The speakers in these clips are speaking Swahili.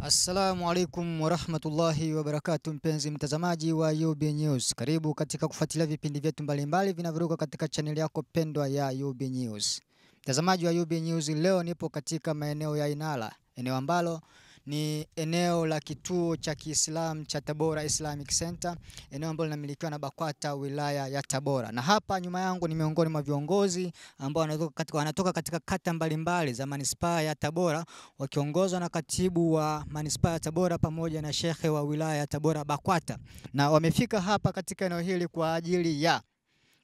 Assalamu alaikum warahmatullahi wabarakatuh, mpenzi mtazamaji wa UB News. Karibu katika kufuatilia vipindi vyetu mbalimbali vinavyoruka katika channel yako pendwa ya UB News. Mtazamaji wa UB News, leo nipo katika maeneo ya Inala, eneo ambalo ni eneo la kituo cha Kiislamu cha Tabora Islamic Center, eneo ambalo linamilikiwa na BAKWATA wilaya ya Tabora. Na hapa nyuma yangu ni miongoni mwa viongozi ambao wanatoka katika kata mbalimbali za manispaa ya Tabora, wakiongozwa na katibu wa manispaa ya Tabora pamoja na shekhe wa wilaya ya Tabora BAKWATA. Na wamefika hapa katika eneo hili kwa ajili ya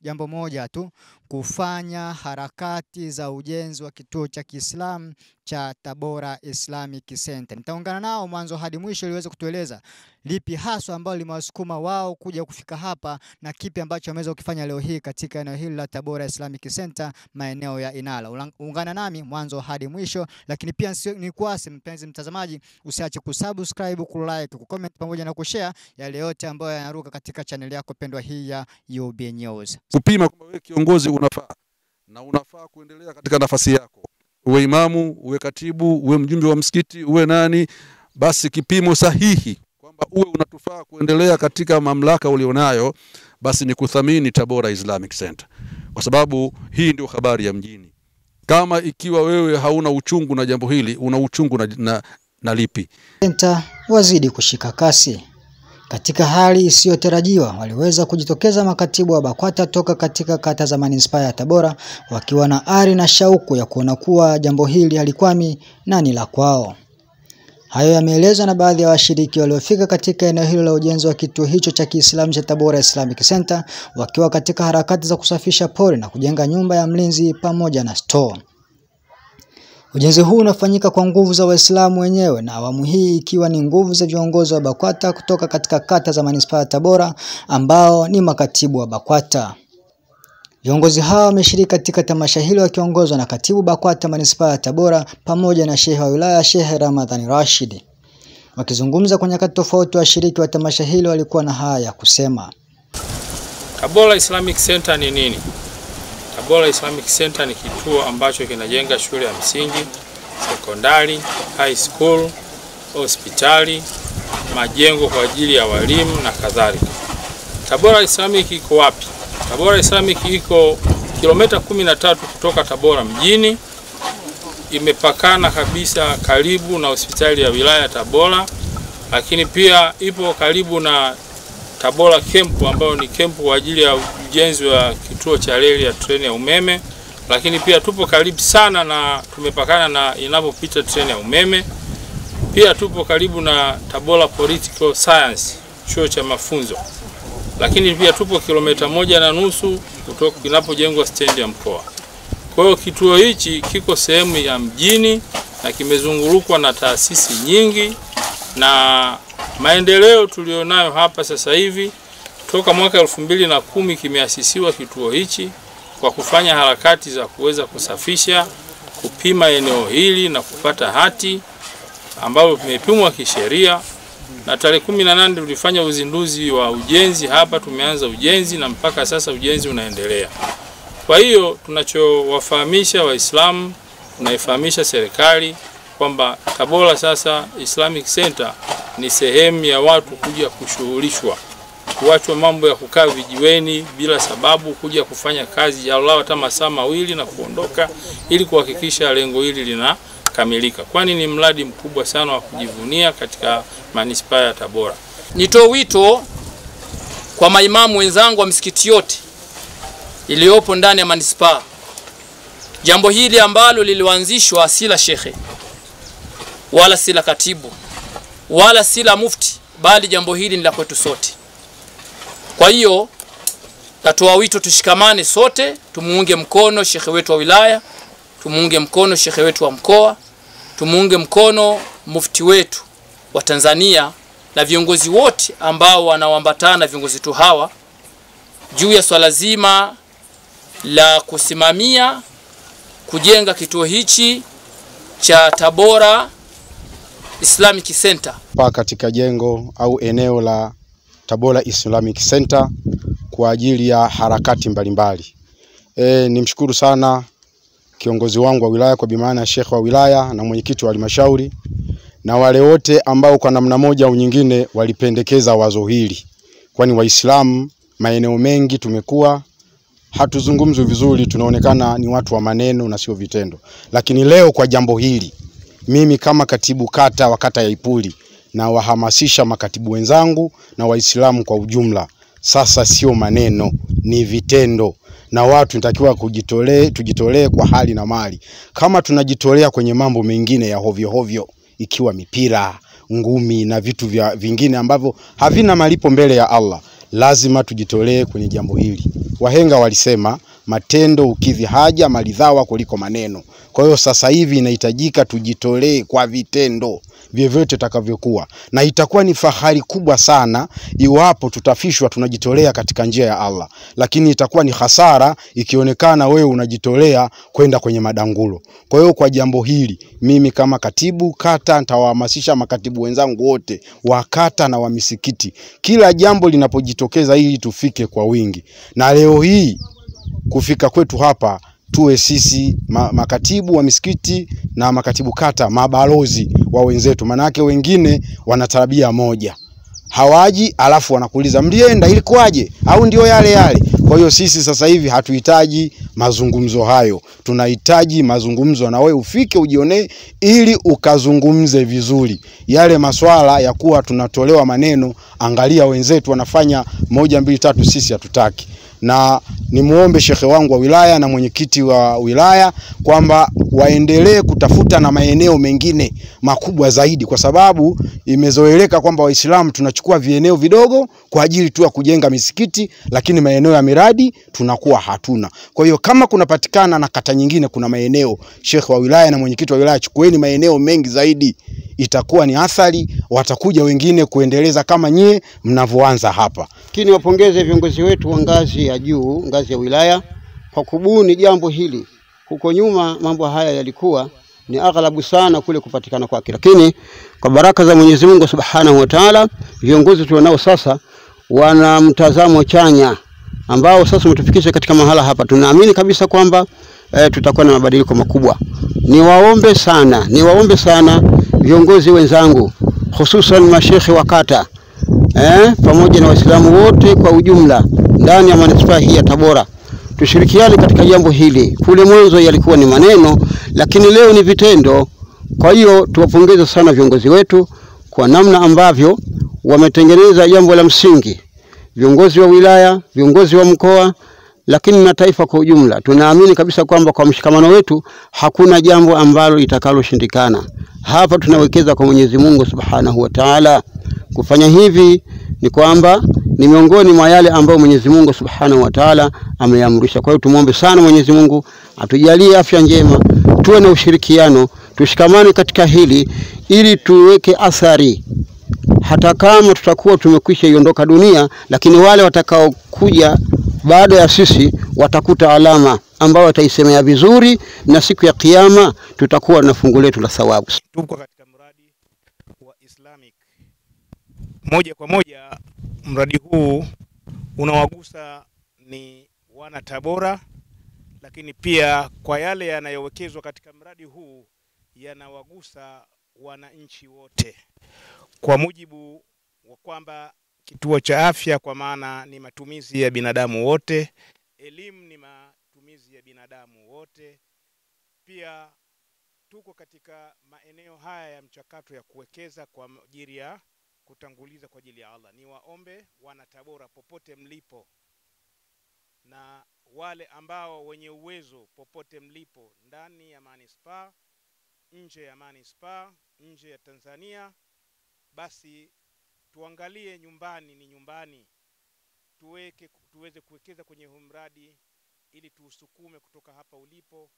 jambo moja tu, kufanya harakati za ujenzi wa kituo cha Kiislamu cha Tabora Islamic Center. Nitaungana nao mwanzo hadi mwisho ili waweze kutueleza lipi haswa ambalo limewasukuma wao kuja kufika hapa na kipi ambacho wameweza kukifanya leo hii katika eneo hili la Tabora Islamic Center maeneo ya Inala. Ungana nami mwanzo hadi mwisho, lakini pia nikuase mpenzi mtazamaji, usiache kusubscribe, kulike, kucomment pamoja na kushare yale yote ambayo yanaruka katika channel yako pendwa hii ya UB News. Kupima kwamba wewe kiongozi unafaa kuendelea katika nafasi yako. Uwe imamu, uwe katibu, uwe mjumbe wa msikiti, uwe nani, basi kipimo sahihi kwamba uwe unatufaa kuendelea katika mamlaka ulionayo, basi ni kuthamini Tabora Islamic Center. Kwa sababu hii ndio habari ya mjini. Kama ikiwa wewe hauna uchungu na jambo hili, una uchungu na lipi? Center wazidi kushika kasi. Katika hali isiyotarajiwa, waliweza kujitokeza makatibu wa BAKWATA toka katika kata za manispaa ya Tabora wakiwa na ari na shauku ya kuona kuwa jambo hili halikwami na ni la kwao. Hayo yameelezwa na baadhi ya washiriki waliofika katika eneo hilo la ujenzi wa kituo hicho cha Kiislamu cha Tabora Islamic Center, wakiwa katika harakati za kusafisha pori na kujenga nyumba ya mlinzi pamoja na store. Ujenzi huu unafanyika kwa nguvu za Waislamu wenyewe, na awamu hii ikiwa ni nguvu za viongozi wa BAKWATA kutoka katika kata za manispaa ya Tabora ambao ni makatibu wa BAKWATA. Viongozi hao wameshiriki katika tamasha hilo wakiongozwa na katibu BAKWATA manispaa ya Tabora pamoja na shehe wa wilaya Sheikh Ramadhani Rashid. Wakizungumza kwa nyakati tofauti, washiriki wa tamasha hilo walikuwa na haya ya kusema. Tabora Islamic Center ni nini? Tabora Islamic Center ni kituo ambacho kinajenga shule ya msingi, sekondari, high school, hospitali, majengo kwa ajili ya walimu na kadhalika. Tabora Islamic iko wapi? Tabora Islamic iko kilomita 13 kutoka Tabora mjini. Imepakana kabisa karibu na hospitali ya wilaya ya Tabora, lakini pia ipo karibu na Tabora Camp ambayo ni camp kwa ajili ya ujenzi wa kituo cha reli ya treni ya umeme, lakini pia tupo karibu sana na tumepakana na inapopita treni ya umeme. Pia tupo karibu na Tabora Political Science, chuo cha mafunzo. Lakini pia tupo kilomita 1.5 kutoka kinapojengwa stendi ya mkoa. Kwa hiyo kituo hichi kiko sehemu ya mjini na kimezungurukwa na taasisi nyingi, na maendeleo tulionayo hapa sasa hivi toka mwaka 2010 kimeasisiwa kituo hichi kwa kufanya harakati za kuweza kusafisha, kupima eneo hili na kupata hati ambayo imepimwa kisheria, na tarehe 18 tulifanya uzinduzi wa ujenzi hapa. Tumeanza ujenzi na mpaka sasa ujenzi unaendelea. Kwa hiyo tunachowafahamisha Waislamu, tunaifahamisha serikali kwamba Tabora sasa Islamic Center ni sehemu ya watu kuja kushughulishwa, kuachwa mambo ya kukaa vijiweni bila sababu, kuja kufanya kazi ya Allah hata masaa mawili na kuondoka, ili kuhakikisha lengo hili linakamilika, kwani ni mradi mkubwa sana wa kujivunia katika manispaa ya Tabora. Nitoa wito kwa maimamu wenzangu wa misikiti yote iliyopo ndani ya manispaa. Jambo hili ambalo lilianzishwa si la shekhe wala si la katibu wala si la mufti, bali jambo hili ni la kwetu sote. Kwa hiyo natoa wito tushikamane sote, tumuunge mkono shekhe wetu wa wilaya, tumuunge mkono shekhe wetu wa mkoa, tumuunge mkono mufti wetu wa Tanzania na viongozi wote ambao wanaoambatana viongozi tu hawa juu ya swala zima la kusimamia kujenga kituo hichi cha Tabora Islamic Center. Katika jengo au eneo la Tabora Islamic Center kwa ajili ya harakati mbalimbali. Nimshukuru sana kiongozi wangu wa wilaya kwa bimaana Sheikh wa wilaya na mwenyekiti wa halmashauri na wale wote ambao kwa namna moja au nyingine walipendekeza wazo hili. Kwani Waislamu maeneo mengi tumekuwa hatuzungumzwi vizuri, tunaonekana ni watu wa maneno na sio vitendo. Lakini leo kwa jambo hili, mimi kama katibu kata wa kata ya Ipuli na wahamasisha makatibu wenzangu na Waislamu kwa ujumla, sasa sio maneno, ni vitendo. Na watu tunatakiwa tujitolee kwa hali na mali. Kama tunajitolea kwenye mambo mengine ya hovyo hovyo, ikiwa mipira, ngumi na vitu vingine ambavyo havina malipo mbele ya Allah, lazima tujitolee kwenye jambo hili. Wahenga walisema matendo ukidhi haja maridhawa kuliko maneno. Kwa hiyo sasa hivi inahitajika tujitolee kwa vitendo vyovyote takavyokuwa, na itakuwa ni fahari kubwa sana iwapo tutafishwa tunajitolea katika njia ya Allah. Lakini itakuwa ni hasara ikionekana wewe unajitolea kwenda kwenye madangulo. Kwa hiyo kwa jambo hili, mimi kama katibu kata nitawahamasisha makatibu wenzangu wote wa kata na wa misikiti, kila jambo linapojitokeza ili tufike kwa wingi. Na leo hii kufika kwetu hapa, tuwe sisi makatibu wa misikiti na makatibu kata mabalozi wa wenzetu. Manake wengine wana tabia moja, hawaji alafu wanakuuliza mlienda ilikuwaje au ndio yale yale. Kwa hiyo sisi sasa hivi hatuhitaji mazungumzo hayo, tunahitaji mazungumzo na wewe ufike ujione ili ukazungumze vizuri. Yale maswala ya kuwa tunatolewa maneno, angalia wenzetu wanafanya 1 2 3, sisi hatutaki. Na nimuombe shekhe wangu wa wilaya na mwenyekiti wa wilaya kwamba waendelee kutafuta na maeneo mengine makubwa zaidi, kwa sababu imezoeleka kwamba Waislamu tunachukua vieneo vidogo kwa ajili tu ya kujenga misikiti, lakini maeneo ya miradi tunakuwa hatuna. Kwa hiyo kama kunapatikana na kata nyingine kuna maeneo, shekhe wa wilaya na mwenyekiti wa wilaya chukueni maeneo mengi zaidi, itakuwa ni athari, watakuja wengine kuendeleza kama nyie mnavyoanza hapa. Lakini wapongeze viongozi wetu wa ngazi ya juu, ngazi ya wilaya kwa kubuni jambo hili. Huko nyuma mambo haya yalikuwa ni aghalabu sana kule kupatikana kwake, lakini kwa baraka za Mwenyezi Mungu Subhanahu wa Ta'ala, viongozi tulionao sasa wana mtazamo chanya ambao sasa umetufikisha katika mahala hapa. Tunaamini kabisa kwamba tutakuwa na mabadiliko makubwa. Niwaombe sana viongozi wenzangu, hususan mashekhe wa kata pamoja na Waislamu wote kwa ujumla ndani ya manispaa hii ya Tabora, tushirikiane katika jambo hili. Kule mwanzo yalikuwa ni maneno, lakini leo ni vitendo. Kwa hiyo tuwapongeze sana viongozi wetu kwa namna ambavyo wametengeneza jambo la msingi. Viongozi wa wilaya, viongozi wa mkoa, lakini na taifa kwa ujumla. Tunaamini kabisa kwamba kwa mshikamano wetu hakuna jambo ambalo litakaloshindikana. Hapa tunawekeza kwa Mwenyezi Mungu Subhanahu wa Ta'ala. Kufanya hivi ni kwamba ni miongoni mwa yale ambayo Mwenyezi Mungu Subhanahu wa Ta'ala ameamrisha. Kwa hiyo tumuombe sana Mwenyezi Mungu atujalie afya njema, tuwe na ushirikiano, tushikamane katika hili ili tuweke athari. Hata kama tutakuwa tumekwisha iondoka dunia, lakini wale watakao kuja baada ya sisi watakuta alama ambao wataisemea vizuri, na siku ya kiyama tutakuwa na fungu letu la thawabu. Tuko katika mradi wa Islamic. Moja kwa moja mradi huu unawagusa ni wana Tabora, lakini pia kwa yale yanayowekezwa katika mradi huu yanawagusa wananchi wote. Kwa mujibu wa kwamba kituo cha afya kwa maana ni matumizi ya binadamu wote, elimu ni matumizi ya binadamu wote. Pia tuko katika maeneo haya ya mchakato ya kuwekeza kwa ajili ya kutanguliza kwa ajili ya Allah. Ni waombe wana Tabora popote mlipo, na wale ambao wenye uwezo popote mlipo, ndani ya manispaa, nje ya manispaa, nje ya Tanzania, basi tuangalie nyumbani ni nyumbani, tuweze kuwekeza kwenye huu mradi ili tuusukume kutoka hapa ulipo.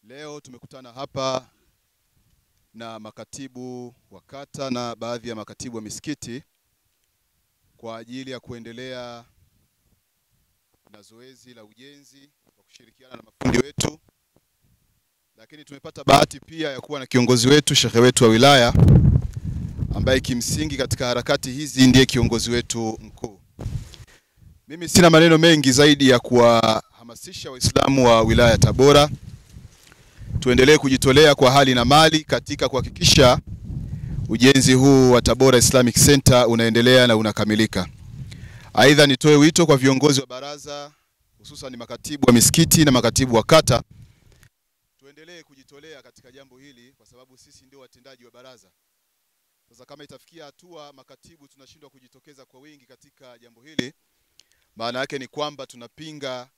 Leo tumekutana hapa na makatibu wa kata na baadhi ya makatibu wa misikiti kwa ajili ya kuendelea na zoezi la ujenzi kwa kushirikiana na mafundi wetu. Lakini tumepata bahati pia ya kuwa na kiongozi wetu, shekhe wetu wa wilaya, ambaye kimsingi katika harakati hizi ndiye kiongozi wetu mkuu. Mimi sina maneno mengi zaidi ya kuwahamasisha Waislamu wa wilaya ya Tabora tuendelee kujitolea kwa hali na mali katika kuhakikisha ujenzi huu wa Tabora Islamic Center unaendelea na unakamilika. Aidha, nitoe wito kwa viongozi wa baraza, hususan makatibu wa misikiti na makatibu wa kata, tuendelee kujitolea katika jambo hili kwa sababu sisi ndio watendaji wa baraza. Sasa kama itafikia hatua makatibu tunashindwa kujitokeza kwa wingi katika jambo hili, maana yake ni kwamba tunapinga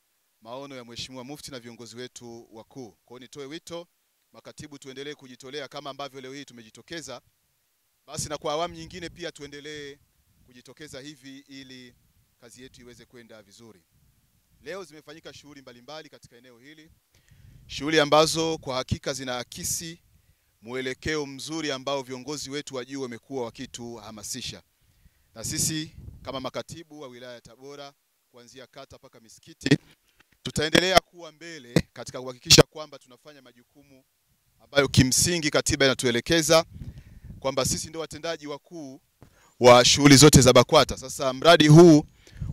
maono ya Mheshimiwa Mufti na viongozi wetu wakuu. Kwa hiyo nitoe wito makatibu tuendelee kujitolea kama ambavyo leo hii tumejitokeza, basi na kwa awamu nyingine pia tuendelee kujitokeza hivi ili kazi yetu iweze kwenda vizuri. Leo zimefanyika shughuli mbalimbali katika eneo hili, shughuli ambazo kwa hakika zinaakisi mwelekeo mzuri ambao viongozi wetu wa juu wamekuwa wakituhamasisha. Na sisi kama makatibu wa wilaya ya Tabora kuanzia kata mpaka misikiti tutaendelea kuwa mbele katika kuhakikisha kwamba tunafanya majukumu ambayo kimsingi katiba inatuelekeza kwamba sisi ndio watendaji wakuu wa shughuli zote za BAKWATA. Sasa mradi huu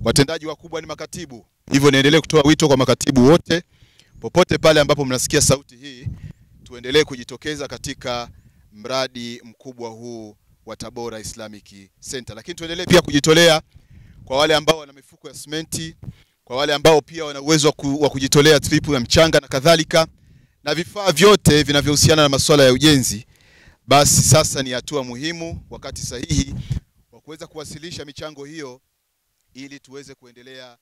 watendaji wakubwa ni makatibu. Hivyo niendelee kutoa wito kwa makatibu wote popote pale ambapo mnasikia sauti hii, tuendelee kujitokeza katika mradi mkubwa huu wa Tabora Islamic Center. Lakini tuendelee pia kujitolea kwa wale ambao wana mifuko ya simenti, kwa wale ambao pia wana uwezo wa kujitolea tripu ya mchanga na kadhalika, na vifaa vyote vinavyohusiana na masuala ya ujenzi. Basi sasa ni hatua muhimu, wakati sahihi wa kuweza kuwasilisha michango hiyo ili tuweze kuendelea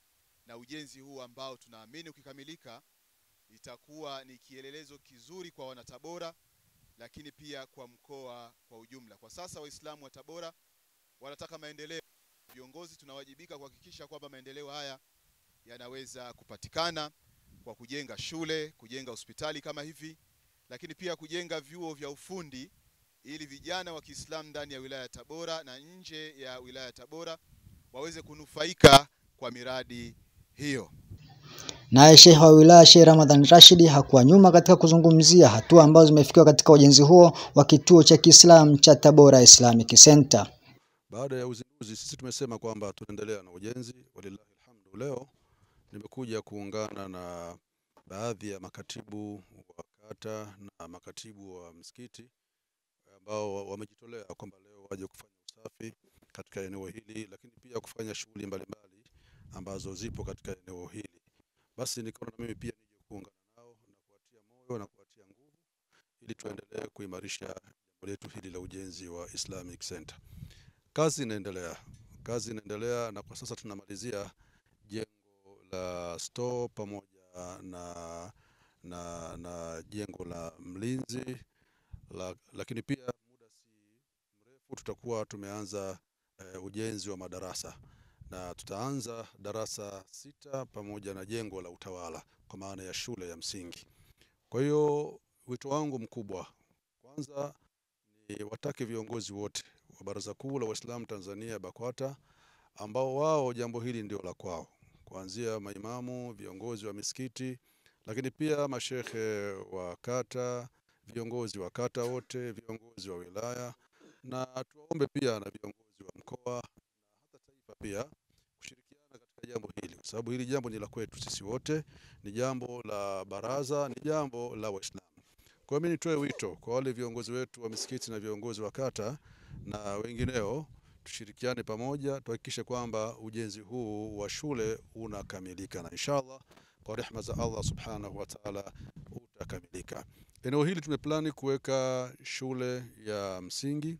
na ujenzi huu ambao tunaamini ukikamilika itakuwa ni kielelezo kizuri kwa wanatabora, lakini pia kwa mkoa kwa ujumla. Kwa sasa Waislamu wa Tabora wanataka maendeleo. Viongozi tunawajibika kuhakikisha kwamba maendeleo haya yanaweza kupatikana kwa kujenga shule, kujenga hospitali kama hivi, lakini pia kujenga vyuo vya ufundi ili vijana wa Kiislamu ndani ya wilaya ya Tabora na nje ya wilaya ya Tabora waweze kunufaika kwa miradi hiyo. Naye Sheikh wa wilaya Sheikh Ramadhan Rashid hakuwa nyuma katika kuzungumzia hatua ambazo zimefikiwa katika ujenzi huo wa kituo cha Kiislamu cha Tabora Islamic Center. Baada ya uzinduzi sisi tumesema kwamba tunaendelea na ujenzi. Walillahi alhamdu, leo nimekuja kuungana na baadhi ya makatibu wa kata na makatibu wa msikiti ambao wamejitolea kwamba leo waje kufanya usafi katika eneo hili, lakini pia kufanya shughuli mbalimbali ambazo zipo katika eneo hili. Basi nikaona na mimi pia nije kuungana nao na kuwatia moyo na kuwatia nguvu ili tuendelee kuimarisha jambo letu hili la ujenzi wa Islamic Center. Kazi inaendelea na kwa sasa tunamalizia jengo la store pamoja na jengo la mlinzi, lakini pia muda si mrefu tutakuwa tumeanza ujenzi wa madarasa, na tutaanza darasa 6 pamoja na jengo la utawala kwa maana ya shule ya msingi. Kwa hiyo wito wangu mkubwa kwanza ni watake viongozi wote wa Baraza Kuu la Waislamu Tanzania BAKWATA ambao wao jambo hili ndio la kwao, kuanzia maimamu, viongozi wa misikiti, lakini pia mashekhe wa kata, viongozi wa kata wote, viongozi wa wilaya, na tuombe pia na viongozi wa mkoa na hata taifa pia kushirikiana katika jambo hili, kwa sababu hili jambo ni la kwetu sisi wote, ni jambo la baraza, ni jambo la Waislamu. Kwa mimi nitoe wito kwa wale viongozi wetu wa misikiti na viongozi wa kata na wengineo, tushirikiane pamoja tuhakikishe kwamba ujenzi huu wa shule unakamilika, na inshallah kwa rehema za Allah subhanahu wa ta'ala utakamilika. Eneo hili tumeplani kuweka shule ya msingi,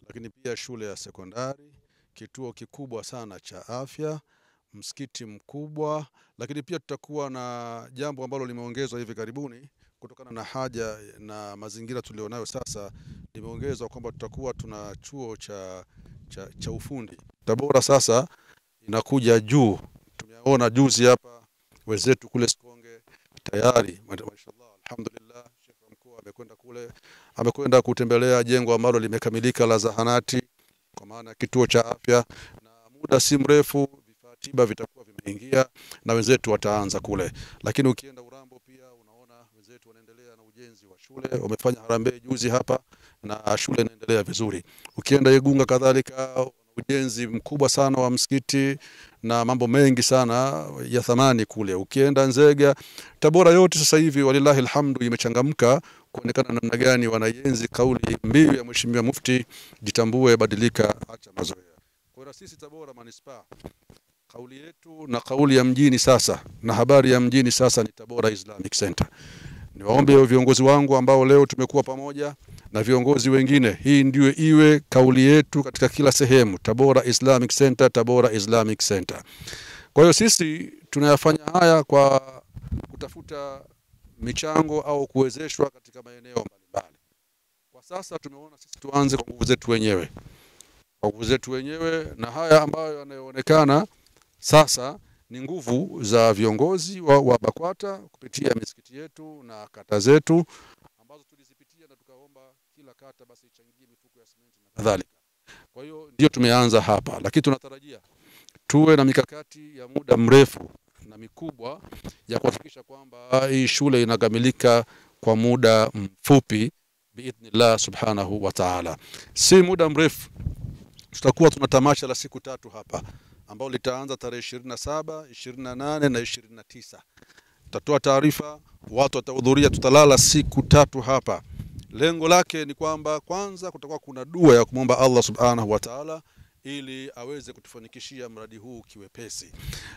lakini pia shule ya sekondari, kituo kikubwa sana cha afya, msikiti mkubwa, lakini pia tutakuwa na jambo ambalo limeongezwa hivi karibuni kutokana na haja na mazingira tulionayo sasa. Limeongezwa kwamba tutakuwa tuna chuo cha ufundi. Tabora sasa inakuja juu. Tumeona juzi hapa wenzetu kule Sikonge tayari, mashallah, alhamdulillah, Sheikh mkuu amekwenda kule, amekwenda kutembelea jengo ambalo limekamilika la zahanati kwa maana kituo cha afya, na muda si mrefu vifaa tiba vitakuwa vimeingia na wenzetu wataanza kule. Lakini ukienda Urambo pia unaona wenzetu wanaendelea na ujenzi wa shule, wamefanya harambee juzi hapa na shule inaendelea vizuri. Ukienda Igunga kadhalika ujenzi mkubwa sana wa msikiti na mambo mengi sana ya thamani kule. Ukienda Nzega, Tabora yote sasa hivi walillahi alhamdu imechangamka kuonekana namna gani wanaienzi kauli mbiu ya Mheshimiwa Mufti, jitambue, badilika, acha mazoea. Kwa hiyo sisi Tabora Manispaa, kauli yetu na kauli ya mjini sasa na habari ya mjini sasa ni Tabora Islamic Center. Niwaombe viongozi wangu ambao leo tumekuwa pamoja na viongozi wengine, hii ndio iwe kauli yetu katika kila sehemu, Tabora Islamic Center, Tabora Islamic Center. Kwa hiyo sisi tunayafanya haya kwa kutafuta michango au kuwezeshwa katika maeneo mbalimbali. Kwa sasa tumeona sisi tuanze kwa nguvu zetu wenyewe. Kwa nguvu zetu wenyewe, na haya ambayo yanayoonekana sasa ni nguvu za viongozi wa BAKWATA kupitia misikiti yetu na kata zetu ambazo tulizipitia na tukaomba kila kata basi ichangie mifuko ya simenti na kadhalika. Kwa hiyo ndio tumeanza hapa, lakini tunatarajia tuwe na mikakati ya muda mrefu na mikubwa ya kuhakikisha kwamba hii shule inakamilika kwa muda mfupi biidhnillah subhanahu wa ta'ala. Si muda mrefu tutakuwa tuna tamasha la siku 3 hapa ambao litaanza tarehe 27, 28 na 29. Tutatoa taarifa, watu watahudhuria, tutalala siku 3 hapa. Lengo lake ni kwamba kwanza kutakuwa kuna dua ya kumwomba Allah subhanahu wa ta'ala ili aweze kutufanikishia mradi huu kiwepesi.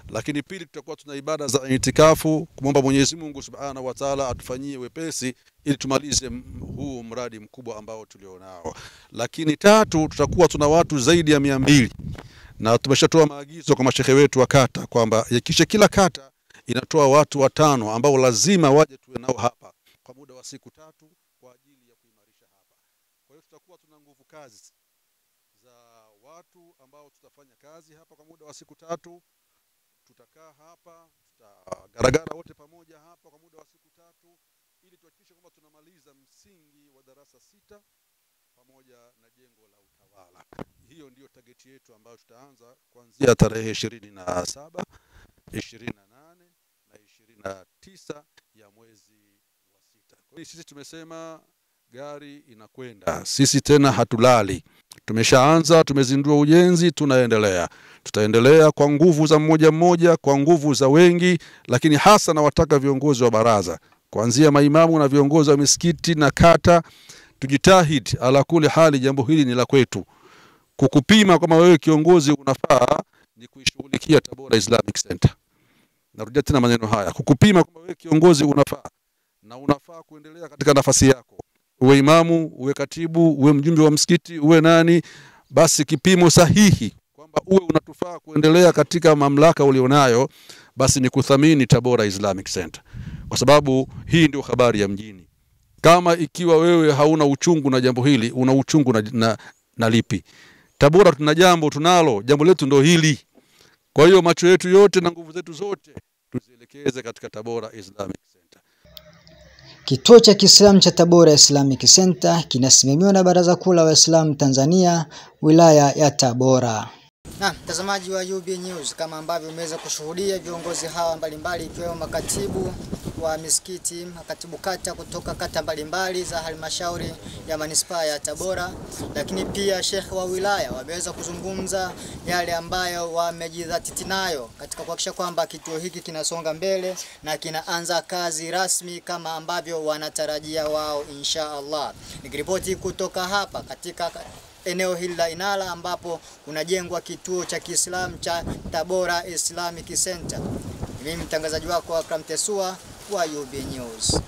Lakini pili tutakuwa tuna ibada za itikafu kumwomba Mwenyezi Mungu subhanahu wa ta'ala atufanyie wepesi ili tumalize huu mradi mkubwa ambao tulionao. Lakini tatu tutakuwa tuna watu zaidi ya 200 na tumeshatoa maagizo kwa mashehe wetu wa kata kwamba yakisha kila kata inatoa watu 5 ambao lazima waje tuwe nao hapa kwa muda wa siku 3 kwa ajili ya kuimarisha hapa. Kwa hiyo tutakuwa tuna nguvu kazi za watu ambao tutafanya kazi hapa kwa muda wa siku 3. Tutakaa hapa, tutagaragara wote pamoja hapa kwa muda wa siku 3 ili tuhakikishe kwamba tunamaliza msingi wa darasa 6 pamoja na jengo la utawala. Hiyo ndio target yetu ambayo tutaanza kuanzia tarehe 27, 28 na 29 ya mwezi wa 6. Kwa hiyo sisi tumesema gari inakwenda. Sisi tena hatulali. Tumeshaanza, tumezindua ujenzi, tunaendelea. Tutaendelea kwa nguvu za mmoja, kwa nguvu za wengi, lakini hasa na wataka viongozi wa baraza, kuanzia maimamu na viongozi wa misikiti na kata, tujitahidi ala kule hali jambo hili ni la kwetu. Kukupima kama wewe kiongozi unafaa ni kuishughulikia Tabora Islamic Center. Narudia tena maneno haya. Kukupima kama wewe kiongozi unafaa na unafaa kuendelea katika nafasi yako. Uwe imamu, uwe katibu, uwe mjumbe wa msikiti, uwe nani, basi kipimo sahihi kwamba uwe unatufaa kuendelea katika mamlaka ulionayo, basi ni kuthamini Tabora Islamic Center. Kwa sababu hii ndio habari ya mjini. Kama ikiwa wewe hauna uchungu na jambo hili, una uchungu na lipi? Tabora tuna jambo tunalo, jambo letu ndio hili. Kwa hiyo macho yetu yote na nguvu zetu zote tuzielekeze katika Tabora Islamic Center. Kituo cha Kiislamu cha Tabora Islamic Center kinasimamiwa na Baraza Kuu la Waislamu Tanzania wilaya ya Tabora. Na mtazamaji wa UB News, kama ambavyo umeweza kushuhudia viongozi hawa mbalimbali ikiwemo makatibu wa misikiti, makatibu kata kutoka kata mbalimbali za halmashauri ya manispaa ya Tabora, lakini pia shekhe wa wilaya wameweza kuzungumza yale ambayo wamejidhatiti nayo katika kuhakikisha kwamba kituo hiki kinasonga mbele na kinaanza kazi rasmi kama ambavyo wanatarajia wao insha Allah. Nikiripoti kutoka hapa katika eneo hili la Inala ambapo unajengwa kituo cha Kiislamu cha Tabora Islamic Center. Mimi mtangazaji wako Akram Tesua wa UB News.